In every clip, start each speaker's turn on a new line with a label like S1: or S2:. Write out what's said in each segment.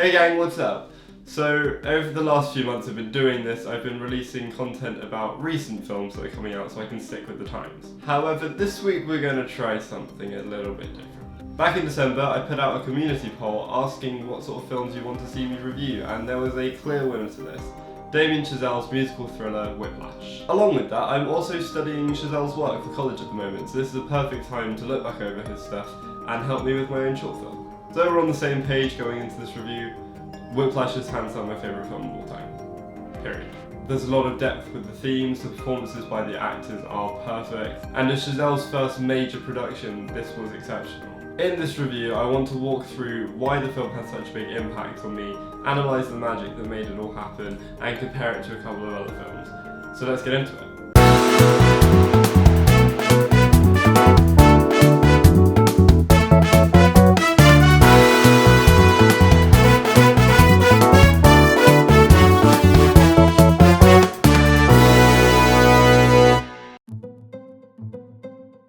S1: Hey gang, what's up? So, over the last few months I've been doing this, I've been releasing content about recent films that are coming out so I can stick with the times. However, this week we're going to try something a little bit different. Back in December, I put out a community poll asking what sort of films you want to see me review, and there was a clear winner to this. Damien Chazelle's musical thriller, Whiplash. Along with that, I'm also studying Chazelle's work for college at the moment, so this is a perfect time to look back over his stuff and help me with my own short film. So we're on the same page going into this review. Whiplash is hands down my favourite film of all time. Period. There's a lot of depth with the themes, the performances by the actors are perfect, and as Chazelle's first major production, this was exceptional. In this review, I want to walk through why the film had such a big impact on me, analyse the magic that made it all happen, and compare it to a couple of other films. So let's get into it.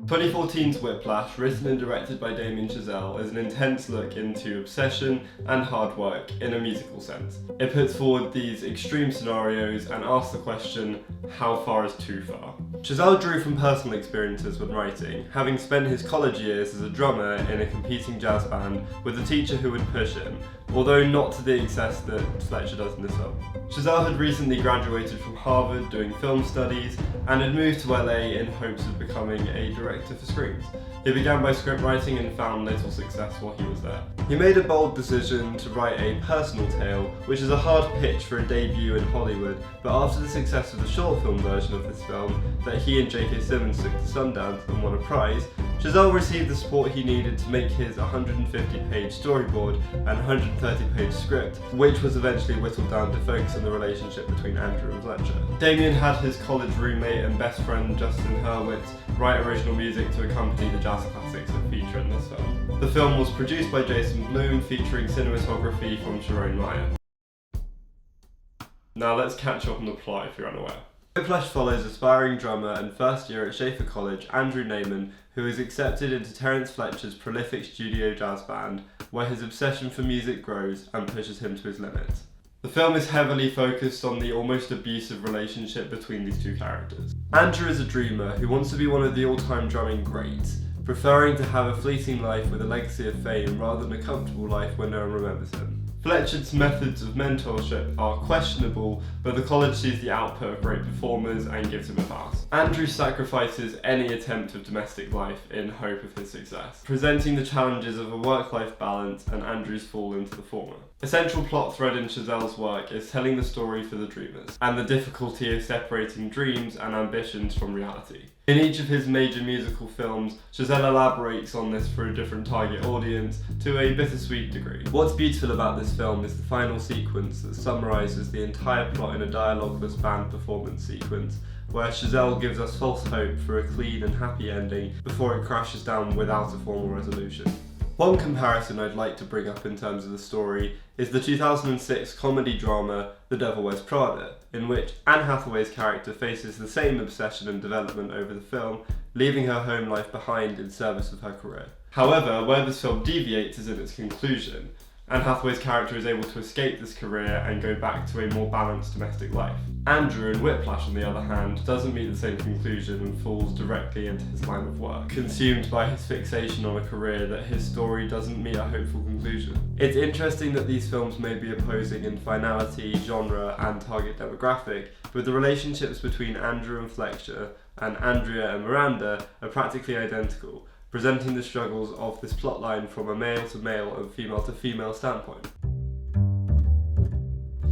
S1: 2014's Whiplash, written and directed by Damien Chazelle, is an intense look into obsession and hard work in a musical sense. It puts forward these extreme scenarios and asks the question, how far is too far? Chazelle drew from personal experiences when writing, having spent his college years as a drummer in a competing jazz band with a teacher who would push him, although not to the excess that Fletcher does in this film. Chazelle had recently graduated from Harvard doing film studies and had moved to LA in hopes of becoming a director for screens. He began by script writing and found little success while he was there. He made a bold decision to write a personal tale, which is a hard pitch for a debut in Hollywood, but after the success of the short film version of this film that he and J.K. Simmons took to Sundance and won a prize, Chazelle received the support he needed to make his 150-page storyboard and 130-page script, which was eventually whittled down to focus on the relationship between Andrew and Fletcher. Damien had his college roommate and best friend Justin Hurwitz write original music to accompany the jazz classics that feature in this film. The film was produced by Jason Blum, featuring cinematography from Sharon Meyer. Now let's catch up on the plot if you're unaware. Whiplash follows aspiring drummer and first year at Schaefer College, Andrew Naiman, who is accepted into Terence Fletcher's prolific studio jazz band, where his obsession for music grows and pushes him to his limits. The film is heavily focused on the almost abusive relationship between these two characters. Andrew is a dreamer who wants to be one of the all-time drumming greats, preferring to have a fleeting life with a legacy of fame rather than a comfortable life where no one remembers him. Fletcher's methods of mentorship are questionable, but the college sees the output of great performers and gives him a pass. Andrew sacrifices any attempt of domestic life in hope of his success, presenting the challenges of a work-life balance and Andrew's fall into the former. A central plot thread in Chazelle's work is telling the story for the dreamers, and the difficulty of separating dreams and ambitions from reality. In each of his major musical films, Chazelle elaborates on this for a different target audience to a bittersweet degree. What's beautiful about this film is the final sequence that summarises the entire plot in a dialogueless band performance sequence, where Chazelle gives us false hope for a clean and happy ending before it crashes down without a formal resolution. One comparison I'd like to bring up in terms of the story is the 2006 comedy drama The Devil Wears Prada, in which Anne Hathaway's character faces the same obsession and development over the film, leaving her home life behind in service of her career. However, where this film deviates is in its conclusion. Anne Hathaway's character is able to escape this career and go back to a more balanced domestic life. Andrew in Whiplash, on the other hand, doesn't meet the same conclusion and falls directly into his line of work, consumed by his fixation on a career that his story doesn't meet a hopeful conclusion. It's interesting that these films may be opposing in finality, genre, and target demographic, but the relationships between Andrew and Fletcher and Andrea and Miranda are practically identical, presenting the struggles of this plotline from a male-to-male and female-to-female standpoint.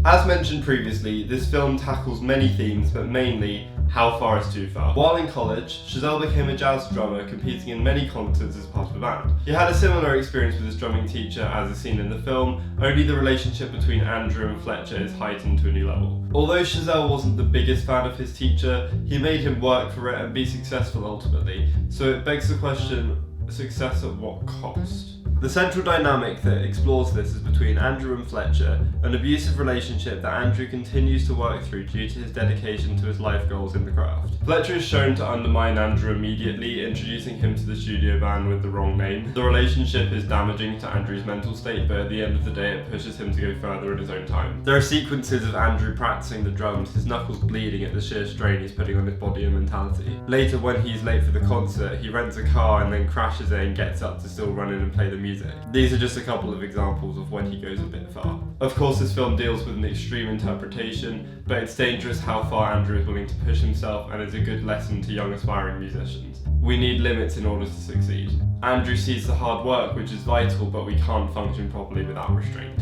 S1: As mentioned previously, this film tackles many themes, but mainly, how far is too far? While in college, Chazelle became a jazz drummer, competing in many contests as part of a band. He had a similar experience with his drumming teacher as is seen in the film, only the relationship between Andrew and Fletcher is heightened to a new level. Although Chazelle wasn't the biggest fan of his teacher, he made him work for it and be successful ultimately, so it begs the question, success at what cost? The central dynamic that explores this is between Andrew and Fletcher, an abusive relationship that Andrew continues to work through due to his dedication to his life goals in the craft. Fletcher is shown to undermine Andrew immediately, introducing him to the studio band with the wrong name. The relationship is damaging to Andrew's mental state, but at the end of the day it pushes him to go further in his own time. There are sequences of Andrew practicing the drums, his knuckles bleeding at the sheer strain he's putting on his body and mentality. Later, when he's late for the concert, he rents a car and then crashes it and gets up to still run in and play the music. These are just a couple of examples of when he goes a bit far. Of course, this film deals with an extreme interpretation, but it's dangerous how far Andrew is willing to push himself and is a good lesson to young aspiring musicians. We need limits in order to succeed. Andrew sees the hard work, which is vital, but we can't function properly without restraint.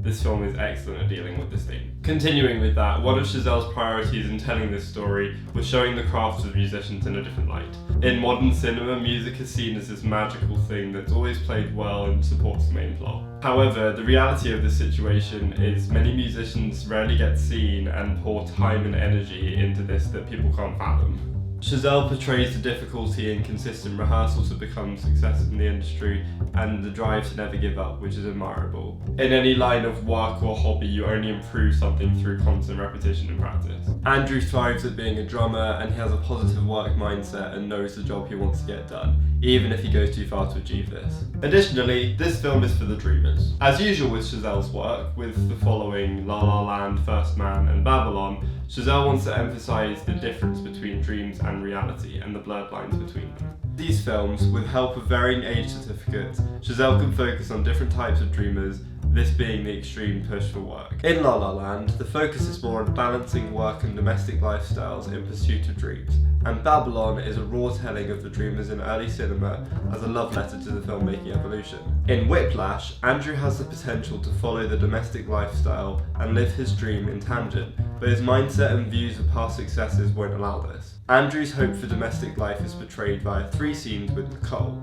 S1: This film is excellent at dealing with this theme. Continuing with that, one of Chazelle's priorities in telling this story was showing the craft of musicians in a different light. In modern cinema, music is seen as this magical thing that's always played well and supports the main plot. However, the reality of this situation is many musicians rarely get seen and pour time and energy into this that people can't fathom. Chazelle portrays the difficulty in consistent rehearsal to become successes in the industry and the drive to never give up, which is admirable. In any line of work or hobby, you only improve something through constant repetition and practice. Andrew thrives at being a drummer, and he has a positive work mindset and knows the job he wants to get done, even if he goes too far to achieve this. Additionally, this film is for the dreamers. As usual with Chazelle's work, with the following La La Land, First Man and Babylon, Chazelle wants to emphasise the difference between dreams and reality and the blurred lines between them. These films, with help of varying age certificates, Chazelle can focus on different types of dreamers, this being the extreme push for work. In La La Land, the focus is more on balancing work and domestic lifestyles in pursuit of dreams, and Babylon is a raw telling of the dreamers in early cinema as a love letter to the filmmaking evolution. In Whiplash, Andrew has the potential to follow the domestic lifestyle and live his dream in tangent, but his mindset and views of past successes won't allow this. Andrew's hope for domestic life is portrayed via 3 scenes with Nicole.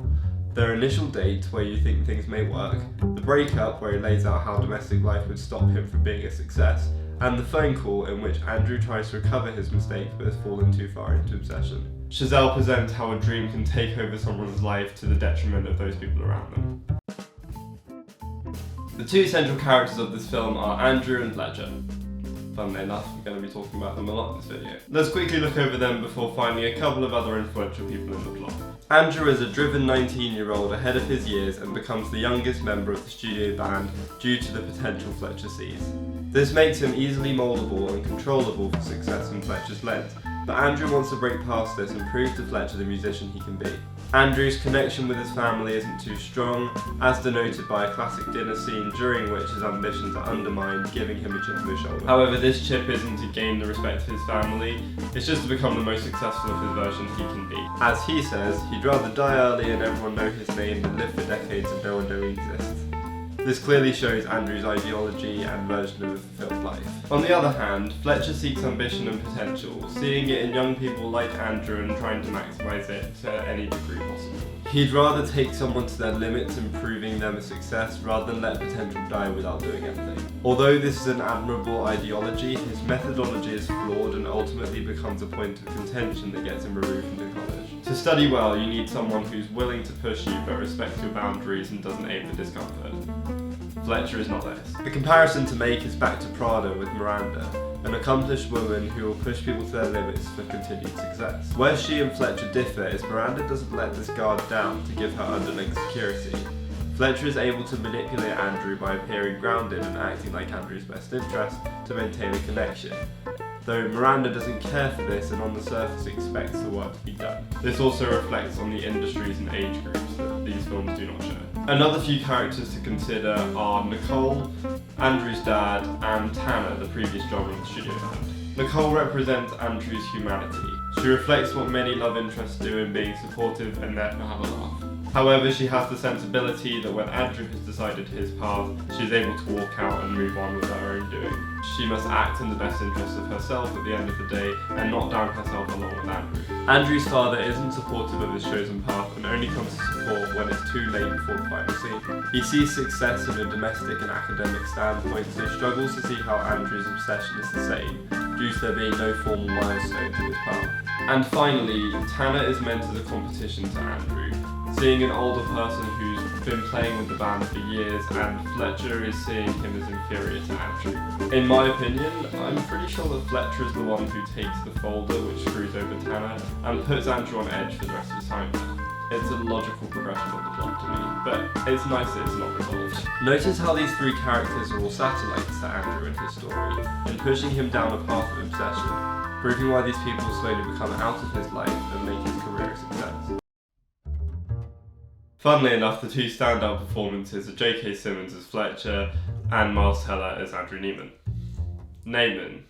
S1: Their initial date, where you think things may work, the breakup, where he lays out how domestic life would stop him from being a success, and the phone call in which Andrew tries to recover his mistake but has fallen too far into obsession. Chazelle presents how a dream can take over someone's life to the detriment of those people around them. The 2 central characters of this film are Andrew and Fletcher. Funnily enough, we're going to be talking about them a lot in this video. Let's quickly look over them before finding a couple of other influential people in the plot. Andrew is a driven 19-year-old ahead of his years and becomes the youngest member of the studio band due to the potential Fletcher sees. This makes him easily mouldable and controllable for success in Fletcher's lens, but Andrew wants to break past this and prove to Fletcher the musician he can be. Andrew's connection with his family isn't too strong, as denoted by a classic dinner scene during which his ambitions are undermined, giving him a chip on his shoulder. However, this chip isn't to gain the respect of his family, it's just to become the most successful of his version he can be. As he says, he'd rather die early and everyone know his name than live for decades and no one know he exists. This clearly shows Andrew's ideology and version of a fulfilled life. On the other hand, Fletcher seeks ambition and potential, seeing it in young people like Andrew and trying to maximise it to any degree possible. He'd rather take someone to their limits and proving them a success rather than let potential die without doing anything. Although this is an admirable ideology, his methodology is flawed and ultimately becomes a point of contention that gets him removed from the college. To study well, you need someone who's willing to push you but respects your boundaries and doesn't aim for discomfort. Fletcher is not this. The comparison to make is back to Prada with Miranda, an accomplished woman who will push people to their limits for continued success. Where she and Fletcher differ is Miranda doesn't let this guard down to give her underling security. Fletcher is able to manipulate Andrew by appearing grounded and acting like Andrew's best interest to maintain a connection, though Miranda doesn't care for this and on the surface expects the work to be done. This also reflects on the industries and age groups that these films do not show. Another few characters to consider are Nicole, Andrew's dad, and Tanner, the previous drummer of the studio band. Nicole represents Andrew's humanity. She reflects what many love interests do in being supportive and there to have a laugh. However, she has the sensibility that when Andrew has decided his path, she is able to walk out and move on with her own doing. She must act in the best interests of herself at the end of the day and not down herself along with Andrew. Andrew's father isn't supportive of his chosen path and only comes to support when it's too late before the final scene. He sees success in a domestic and academic standpoint, so struggles to see how Andrew's obsession is the same, due to there being no formal milestone to his path. And finally, Tanner is meant as a competition to Andrew. Seeing an older person who's been playing with the band for years, and Fletcher is seeing him as inferior to Andrew. In my opinion, I'm pretty sure that Fletcher is the one who takes the folder which screws over Tanner and puts Andrew on edge for the rest of his time there. It's a logical progression of the plot to me, but it's nice that it's not resolved. Notice how these three characters are all satellites to Andrew and his story, and pushing him down a path of obsession, proving why these people slowly become out of his life and make his career a success. Funnily enough, the two standout performances are J.K. Simmons as Fletcher and Miles Teller as Andrew Neiman.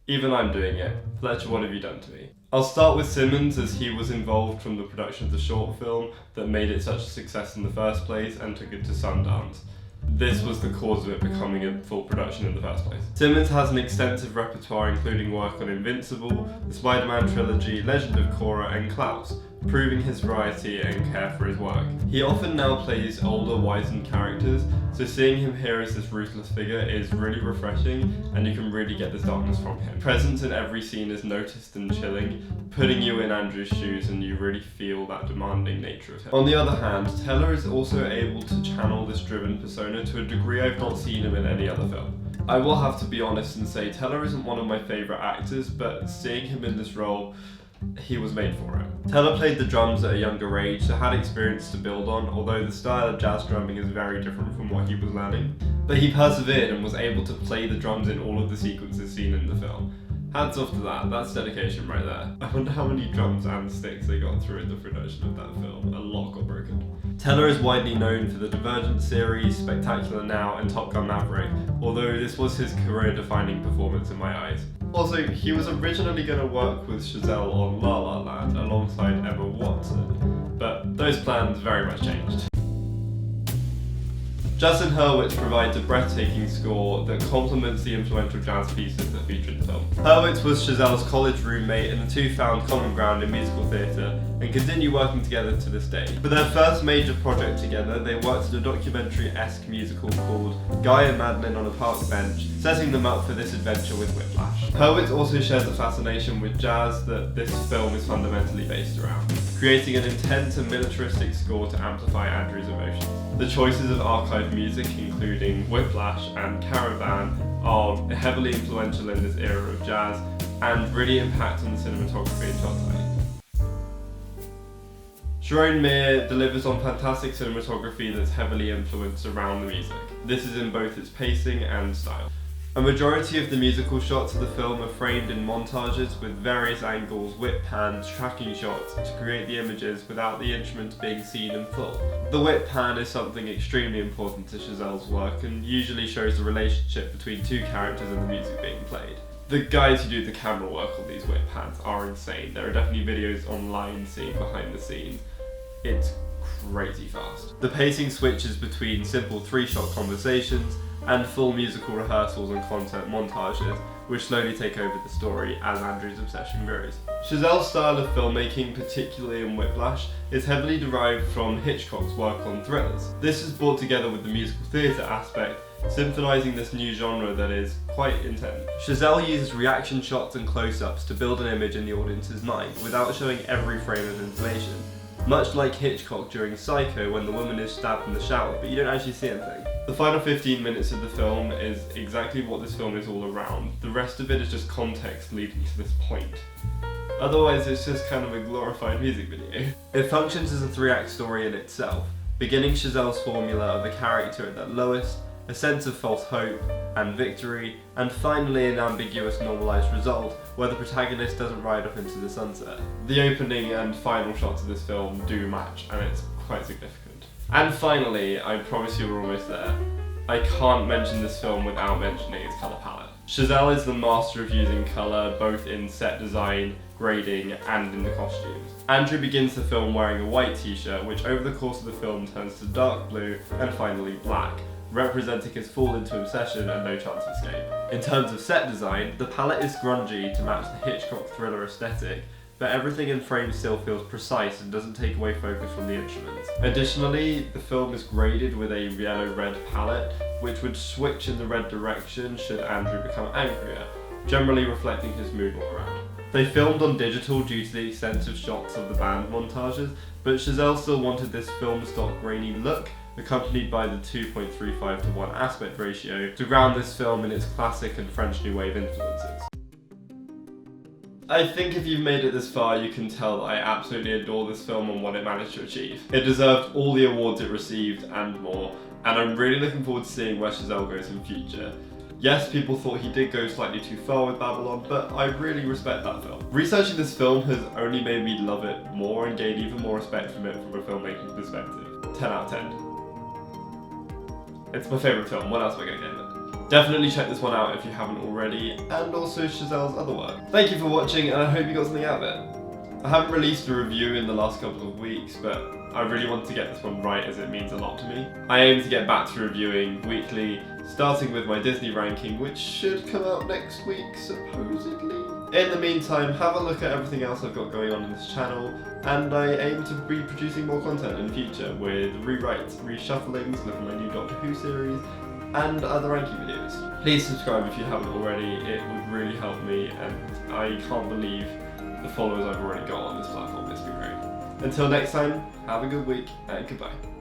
S1: Even I'm doing it. Fletcher, what have you done to me? I'll start with Simmons, as he was involved from the production of the short film that made it such a success in the first place and took it to Sundance. This was the cause of it becoming a full production in the first place. Simmons has an extensive repertoire including work on Invincible, the Spider-Man trilogy, Legend of Korra and Klaus, proving his variety and care for his work. He often now plays older, wizened characters, so seeing him here as this ruthless figure is really refreshing, and you can really get this darkness from him. Presence in every scene is noticed and chilling, putting you in Andrew's shoes, and you really feel that demanding nature of him. On the other hand, Teller is also able to channel this driven persona to a degree I've not seen him in any other film. I will have to be honest and say Teller isn't one of my favourite actors, but seeing him in this role, he was made for it. Teller played the drums at a younger age, so had experience to build on, although the style of jazz drumming is very different from what he was learning. But he persevered and was able to play the drums in all of the sequences seen in the film. Hats off to that, that's dedication right there. I wonder how many drums and sticks they got through in the production of that film. A lot got broken. Teller is widely known for the Divergent series, Spectacular Now and Top Gun Maverick, although this was his career-defining performance in my eyes. Also, he was originally going to work with Chazelle on La La Land alongside Emma Watson, but those plans very much changed. Justin Hurwitz provides a breathtaking score that complements the influential jazz pieces that feature in the film. Hurwitz was Chazelle's college roommate, and the two found common ground in musical theatre and continue working together to this day. For their first major project together, they worked in a documentary-esque musical called Guy and Madeline on a Park Bench, setting them up for this adventure with Whiplash. Hurwitz also shares a fascination with jazz that this film is fundamentally based around, creating an intense and militaristic score to amplify Andrew's emotions. The choices of archive music, including Whiplash and Caravan, are heavily influential in this era of jazz and really impact on the cinematography and shot timing. Sharon Meir delivers on fantastic cinematography that's heavily influenced around the music. This is in both its pacing and style. A majority of the musical shots of the film are framed in montages with various angles, whip pans, tracking shots to create the images without the instruments being seen in full. The whip pan is something extremely important to Chazelle's work and usually shows the relationship between two characters and the music being played. The guys who do the camera work on these whip pans are insane. There are definitely videos online seeing behind the scenes. It's crazy fast. The pacing switches between simple 3-shot conversations and full musical rehearsals and concert montages, which slowly take over the story as Andrew's obsession grows. Chazelle's style of filmmaking, particularly in Whiplash, is heavily derived from Hitchcock's work on thrillers. This is brought together with the musical theatre aspect, symphonising this new genre that is quite intense. Chazelle uses reaction shots and close-ups to build an image in the audience's mind without showing every frame of information. Much like Hitchcock during Psycho when the woman is stabbed in the shower, but you don't actually see anything. The final 15 minutes of the film is exactly what this film is all around. The rest of it is just context leading to this point. Otherwise, it's just kind of a glorified music video. It functions as a 3-act story in itself, beginning Chazelle's formula of a character at their lowest, a sense of false hope and victory, and finally an ambiguous normalised result where the protagonist doesn't ride off into the sunset. The opening and final shots of this film do match, and it's quite significant. And finally, I promise you we're almost there, I can't mention this film without mentioning its colour palette. Chazelle is the master of using colour both in set design, grading, and in the costumes. Andrew begins the film wearing a white t-shirt, which over the course of the film turns to dark blue and finally black, representing his fall into obsession and no chance of escape. In terms of set design, the palette is grungy to match the Hitchcock thriller aesthetic, but everything in frame still feels precise and doesn't take away focus from the instruments. Additionally, the film is graded with a yellow-red palette, which would switch in the red direction should Andrew become angrier, generally reflecting his mood all around. They filmed on digital due to the extensive shots of the band montages, but Chazelle still wanted this film stock grainy look, accompanied by the 2.35 to 1 aspect ratio to ground this film in its classic and French New Wave influences. I think if you've made it this far, you can tell that I absolutely adore this film and what it managed to achieve. It deserved all the awards it received and more, and I'm really looking forward to seeing where Chazelle goes in future. Yes, people thought he did go slightly too far with Babylon, but I really respect that film. Researching this film has only made me love it more and gain even more respect from it from a filmmaking perspective. 10 out of 10. It's my favourite film, what else am I going to give it? Definitely check this one out if you haven't already, and also Chazelle's other work. Thank you for watching, and I hope you got something out of it. I haven't released a review in the last couple of weeks, but I really want to get this one right as it means a lot to me. I aim to get back to reviewing weekly, starting with my Disney ranking, which should come out next week, supposedly. In the meantime, have a look at everything else I've got going on in this channel, and I aim to be producing more content in the future with rewrites, reshufflings, look at my new Doctor Who series, and other ranking videos. Please subscribe if you haven't already, it would really help me, and I can't believe the followers I've already got on this platform. It's been great. Until next time, have a good week, and goodbye.